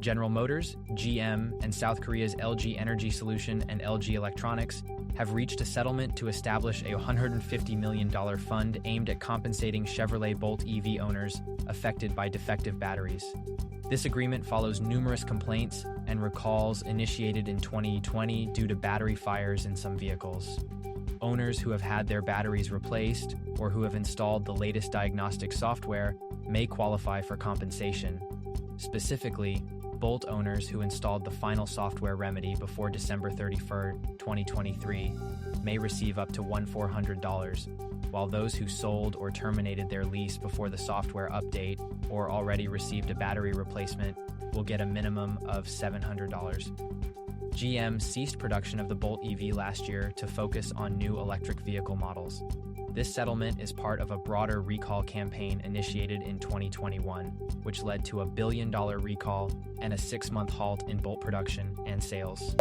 General Motors, GM, and South Korea's LG Energy Solution and LG Electronics have reached a settlement to establish a $150 million fund aimed at compensating Chevrolet Bolt EV owners affected by defective batteries. This agreement follows numerous complaints and recalls initiated in 2020 due to battery fires in some vehicles. Owners who have had their batteries replaced or who have installed the latest diagnostic software may qualify for compensation. Specifically, Bolt owners who installed the final software remedy before December 31, 2023, may receive up to $1,400, while those who sold or terminated their lease before the software update or already received a battery replacement will get a minimum of $700. GM ceased production of the Bolt EV last year to focus on new electric vehicle models. This settlement is part of a broader recall campaign initiated in 2021, which led to a $1 billion recall and a 6-month halt in Bolt production and sales.